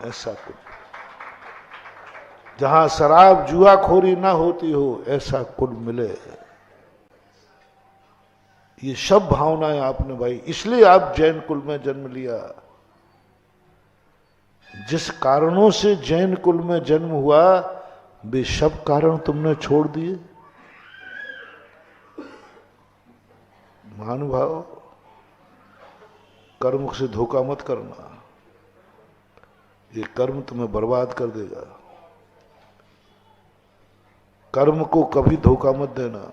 ऐसा कुल, जहां शराब जुआखोरी ना होती हो, ऐसा कुल मिले। ये सब भावनाएं आपने भाई, इसलिए आप जैन कुल में जन्म लिया। जिस कारणों से जैन कुल में जन्म हुआ, वे सब कारण तुमने छोड़ दिए। महानुभाव, कर्म से धोखा मत करना, ये कर्म तुम्हें बर्बाद कर देगा। कर्म को कभी धोखा मत देना।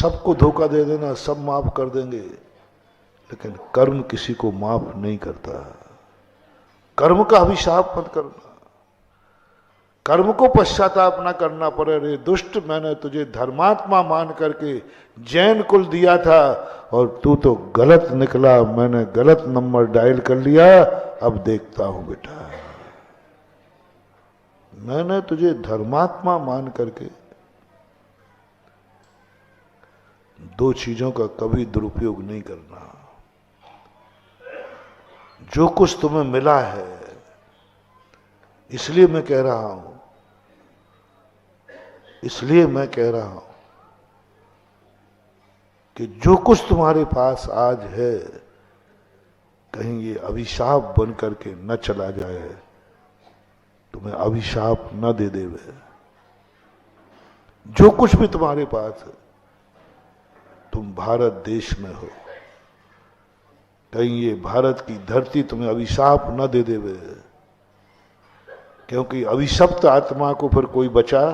सबको धोखा दे देना, सब माफ कर देंगे, लेकिन कर्म किसी को माफ नहीं करता। कर्म का अभिशाप मत करना। कर्म को पश्चाताप ना करना पड़े, रे दुष्ट, मैंने तुझे धर्मात्मा मान करके जैन कुल दिया था और तू तो गलत निकला, मैंने गलत नंबर डायल कर लिया, अब देखता हूं बेटा। मैंने तुझे धर्मात्मा मान करके, दो चीजों का कभी दुरुपयोग नहीं करना। जो कुछ तुम्हें मिला है, इसलिए मैं कह रहा हूं, इसलिए मैं कह रहा हूं कि जो कुछ तुम्हारे पास आज है, कहीं ये अभिशाप बन करके न चला जाए, तुम्हें अभिशाप न दे देवे। जो कुछ भी तुम्हारे पास है, तुम भारत देश में हो, कहीं ये भारत की धरती तुम्हें अभिशाप न दे देवे, क्योंकि अभिशप्त आत्मा को फिर कोई बचा।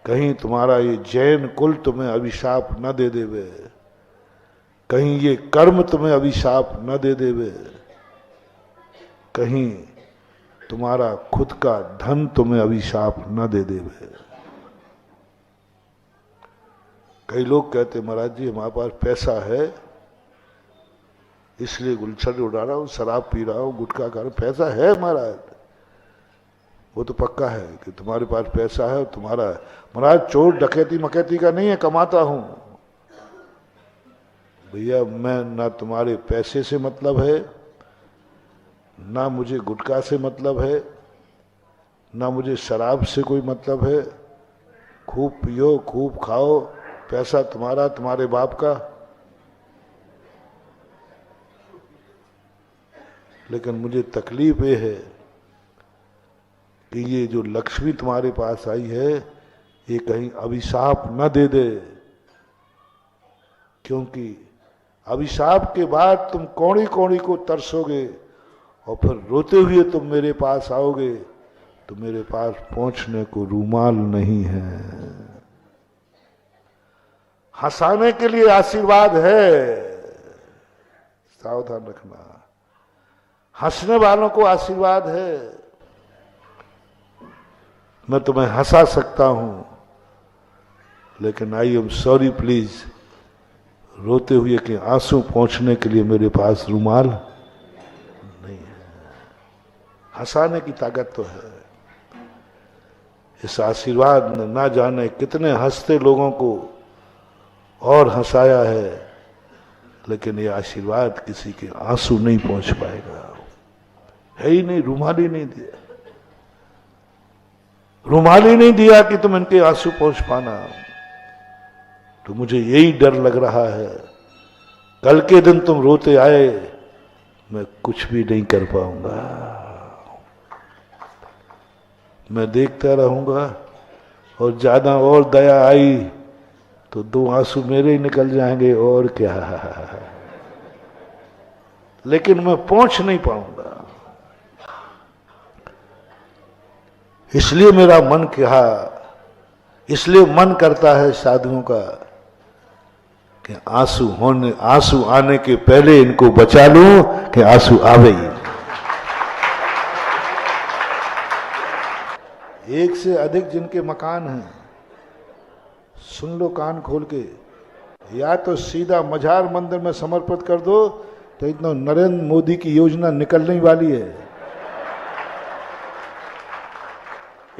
कहीं तुम्हारा ये जैन कुल तुम्हें अभिशाप न दे देवे, कहीं ये कर्म तुम्हें अभिशाप न दे देवे, कहीं तुम्हारा खुद का धन तुम्हें अभिशाप न दे देवे। कई लोग कहते महाराज जी हमारे पास पैसा है, इसलिए गुलछड़ उड़ा रहा हूं, शराब पी रहा हूं, गुटखा खा रहा हूं। पैसा है महाराज, वो तो पक्का है कि तुम्हारे पास पैसा है। तुम्हारा महाराज चोर डकैती मकैती का नहीं है, कमाता हूं। भैया मैं, ना तुम्हारे पैसे से मतलब है, ना मुझे गुटखा से मतलब है, ना मुझे शराब से कोई मतलब है। खूब पियो, खूब खाओ, पैसा तुम्हारा, तुम्हारे बाप का। लेकिन मुझे तकलीफ ये है कि ये जो लक्ष्मी तुम्हारे पास आई है, ये कहीं अभिशाप न दे दे, क्योंकि अभिशाप के बाद तुम कौड़ी कौड़ी को तरसोगे और फिर रोते हुए तुम मेरे पास आओगे, तो मेरे पास पहुंचने को रूमाल नहीं है। हंसाने के लिए आशीर्वाद है, सावधान रखना। हंसने वालों को आशीर्वाद है। मैं तुम्हें हंसा सकता हूं, लेकिन आई एम सॉरी प्लीज, रोते हुए कि आंसू पहुंचने के लिए मेरे पास रूमाल नहीं है। हंसाने की ताकत तो है। इस आशीर्वाद ने ना जाने कितने हंसते लोगों को और हंसाया है, लेकिन ये आशीर्वाद किसी के आंसू नहीं पहुंच पाएगा। है ही नहीं, रूमाल ही नहीं दिया, रूमाल ही नहीं दिया कि तुम इनके आंसू पहुंच पाना। तो मुझे यही डर लग रहा है, कल के दिन तुम रोते आए, मैं कुछ भी नहीं कर पाऊंगा। मैं देखता रहूंगा, और ज्यादा और दया आई तो दो आंसू मेरे ही निकल जाएंगे, और क्या। लेकिन मैं पहुंच नहीं पाऊंगा। इसलिए मेरा मन कहा, इसलिए मन करता है साधुओं का कि आंसू आने के पहले इनको बचा लूं कि आंसू आवे ही। एक से अधिक जिनके मकान हैं, सुन लो कान खोल के, या तो सीधा मझार मंदिर में समर्पित कर दो, तो इतना नरेंद्र मोदी की योजना निकलने वाली है।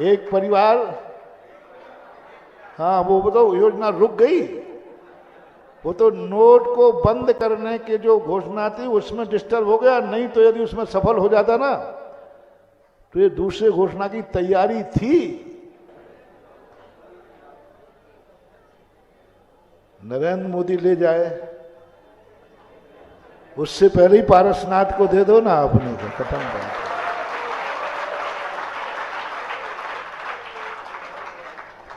एक परिवार, हाँ वो बताओ, योजना रुक गई। वो तो नोट को बंद करने के जो घोषणा थी उसमें डिस्टर्ब हो गया, नहीं तो यदि उसमें सफल हो जाता ना तो ये दूसरे घोषणा की तैयारी थी। नरेंद्र मोदी ले जाए, उससे पहले ही पारसनाथ को दे दो ना, आपने को खत्म कर।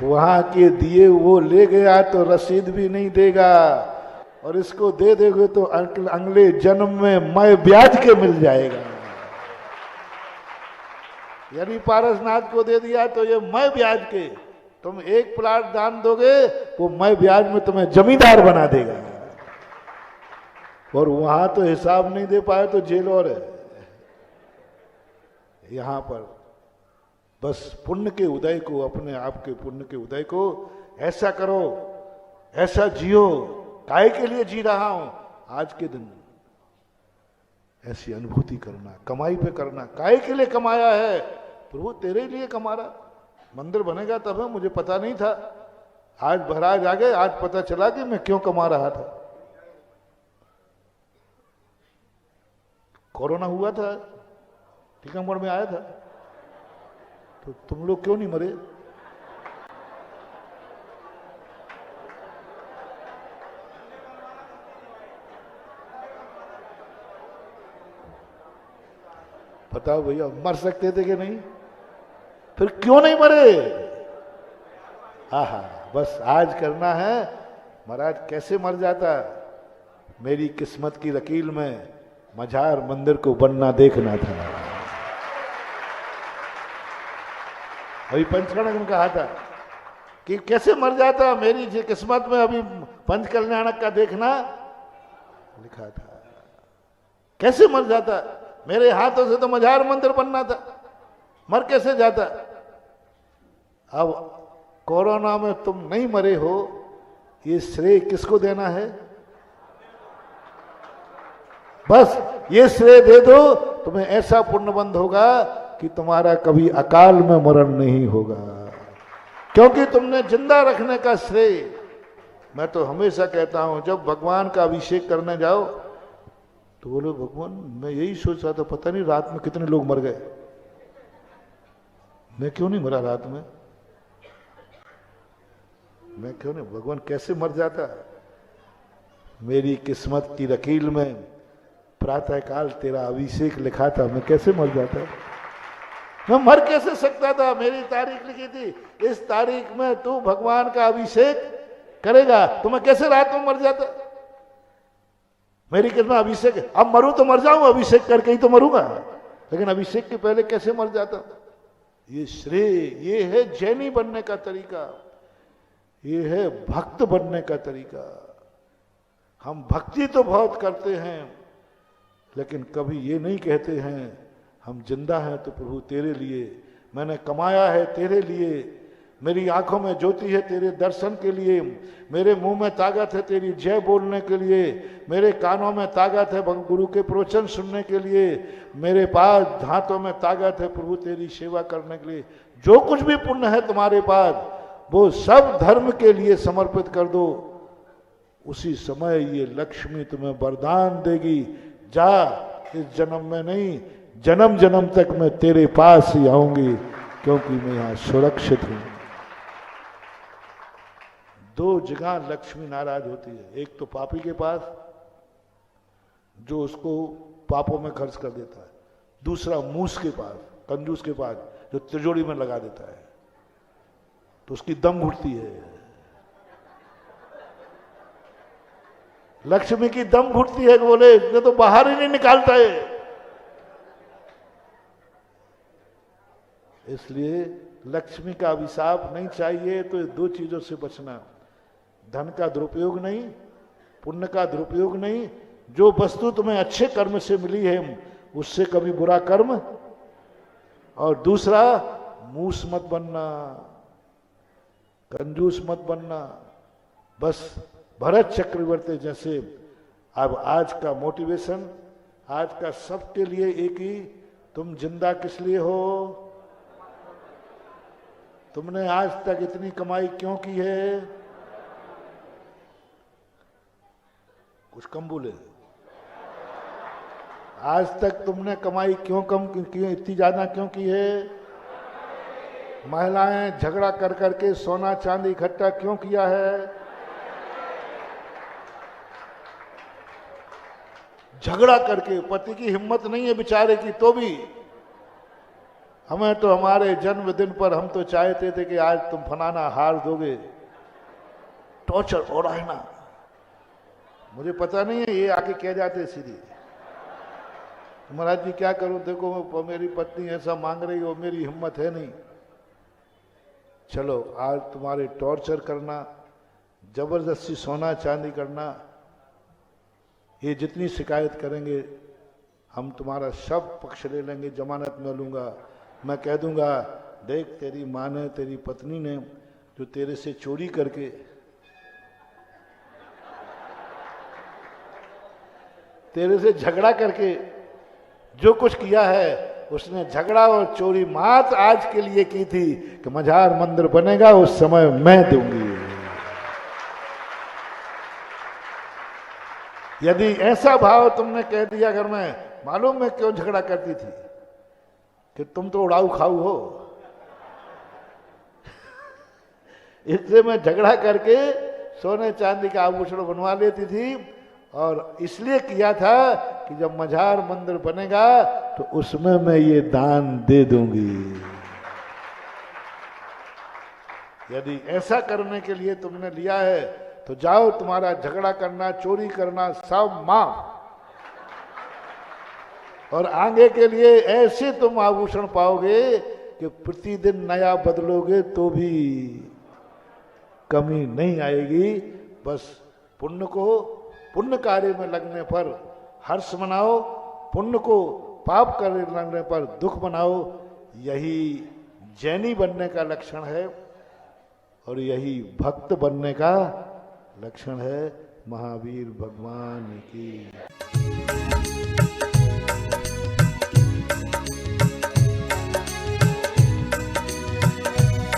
वहां के दिए वो ले गया तो रसीद भी नहीं देगा, और इसको दे दोगे तो अगले जन्म में मैं ब्याज के मिल जाएगा। यदि पारसनाथ को दे दिया तो ये मैं ब्याज के, तुम एक प्लाट दान दोगे वो मैं ब्याज में तुम्हें जमींदार बना देगा, और वहां तो हिसाब नहीं दे पाए तो जेल और है। यहां पर बस पुण्य के उदय को, अपने आप के पुण्य के उदय को ऐसा करो, ऐसा जियो, काय के लिए जी रहा हूं आज के दिन, ऐसी अनुभूति करना। कमाई पे करना, काय के लिए कमाया है प्रभु, तेरे लिए कमा रहा। मंदिर बनेगा तब है, मुझे पता नहीं था, आज महाराज आ गए, आज पता चला कि मैं क्यों कमा रहा था। कोरोना हुआ था, टीकमगढ़ में आया था, तो तुम लोग क्यों नहीं मरे? बताओ भैया, मर सकते थे कि नहीं? फिर क्यों नहीं मरे? आहा, बस आज करना है। महाराज कैसे मर जाता? मेरी किस्मत की लकीर में मझार मंदिर को बनना देखना था। अभी पंचकर्णक में कहा था कि कैसे मर जाता, मेरी किस्मत में अभी पंचकल्याणक का देखना लिखा था। कैसे मर जाता? मेरे हाथों से तो मझार मंदिर बनना था, मर कैसे जाता? अब कोरोना में तुम नहीं मरे हो, ये श्रेय किसको देना है? बस ये श्रेय दे दो, तुम्हें ऐसा पुण्यबंध होगा कि तुम्हारा कभी अकाल में मरण नहीं होगा, क्योंकि तुमने जिंदा रखने का श्रेय। मैं तो हमेशा कहता हूं, जब भगवान का अभिषेक करने जाओ तो बोलो भगवान, मैं यही सोच रहा था, पता नहीं रात में कितने लोग मर गए, मैं क्यों नहीं मरा रात में, मैं क्यों नहीं? भगवान कैसे मर जाता? मेरी किस्मत की लकीर में प्रातःकाल तेरा अभिषेक लिखा था, मैं कैसे मर जाता? मैं मर कैसे सकता था? मेरी तारीख लिखी थी, इस तारीख में तू भगवान का अभिषेक करेगा, तो मैं कैसे रात में मर जाता? मेरी किस्मत अभिषेक, अब मरूं तो मर जाऊं, अभिषेक करके ही तो मरूंगा, लेकिन अभिषेक के पहले कैसे मर जाता? ये श्रेय, ये है जैनी बनने का तरीका, ये है भक्त बनने का तरीका। हम भक्ति तो बहुत करते हैं, लेकिन कभी ये नहीं कहते हैं हम जिंदा हैं तो प्रभु तेरे लिए, मैंने कमाया है तेरे लिए, मेरी आंखों में ज्योति है तेरे दर्शन के लिए, मेरे मुंह में ताकत है तेरी जय बोलने के लिए, मेरे कानों में ताकत है गुरु के प्रवचन सुनने के लिए, मेरे पास हाथों में ताकत है प्रभु तेरी सेवा करने के लिए। जो कुछ भी पुण्य है तुम्हारे पास, वो सब धर्म के लिए समर्पित कर दो, उसी समय ये लक्ष्मी तुम्हें वरदान देगी, जा इस जन्म में नहीं, जन्म जन्म तक मैं तेरे पास ही आऊंगी, क्योंकि मैं यहां सुरक्षित हूं। दो जगह लक्ष्मी नाराज होती है, एक तो पापी के पास जो उसको पापों में खर्च कर देता है, दूसरा मूस के पास, कंजूस के पास जो तिजोरी में लगा देता है, तो उसकी दम घुटती है। लक्ष्मी की दम घुटती है कि बोले ये तो बाहर ही नहीं निकालता है। इसलिए लक्ष्मी का अभिशाप नहीं चाहिए, तो दो चीजों से बचना, धन का दुरुपयोग नहीं, पुण्य का दुरुपयोग नहीं। जो वस्तु तुम्हें अच्छे कर्म से मिली है उससे कभी बुरा कर्म, और दूसरा मूस मत बनना, कंजूस मत बनना। बस भरत चक्रवर्ती जैसे। अब आज का मोटिवेशन, आज का सबके लिए एक ही, तुम जिंदा किस लिए हो? तुमने आज तक इतनी कमाई क्यों की है? कुछ कम बोले। आज तक तुमने कमाई क्यों कम की, इतनी ज्यादा क्यों की है? महिलाएं झगड़ा कर करके सोना चांदी इकट्ठा क्यों किया है? झगड़ा करके। पति की हिम्मत नहीं है बेचारे की, तो भी हमें तो हमारे जन्मदिन पर हम तो चाहते थे कि आज तुम फलाना हार दोगे। टॉर्चर हो रहा है ना, मुझे पता नहीं है, ये आके कह जाते सीधे। महाराज जी क्या करूं, देखो मेरी पत्नी ऐसा मांग रही हो, मेरी हिम्मत है नहीं। चलो आज तुम्हारे टॉर्चर करना, जबरदस्ती सोना चांदी करना, ये जितनी शिकायत करेंगे हम तुम्हारा सब पक्ष ले लेंगे, जमानत में लूंगा। मैं कह दूंगा देख तेरी माँ ने, तेरी पत्नी ने जो तेरे से चोरी करके तेरे से झगड़ा करके जो कुछ किया है, उसने झगड़ा और चोरी मात्र आज के लिए की थी कि मझार मंदिर बनेगा उस समय मैं दूंगी। यदि ऐसा भाव तुमने कह दिया घर में, मालूम मैं क्यों झगड़ा करती थी कि तुम तो उड़ाऊ खाऊ हो, इससे मैं झगड़ा करके सोने चांदी का आभूषण बनवा लेती थी। और इसलिए किया था कि जब मझार मंदिर बनेगा तो उसमें मैं ये दान दे दूंगी। यदि ऐसा करने के लिए तुमने लिया है तो जाओ, तुम्हारा झगड़ा करना, चोरी करना सब माफ। और आगे के लिए ऐसे तुम आभूषण पाओगे कि प्रतिदिन नया बदलोगे तो भी कमी नहीं आएगी। बस पुण्य को, पुण्य कार्य में लगने पर हर्ष मनाओ, पुण्य को पाप कार्य लगने पर दुख मनाओ। यही जैनी बनने का लक्षण है और यही भक्त बनने का लक्षण है। महावीर भगवान की।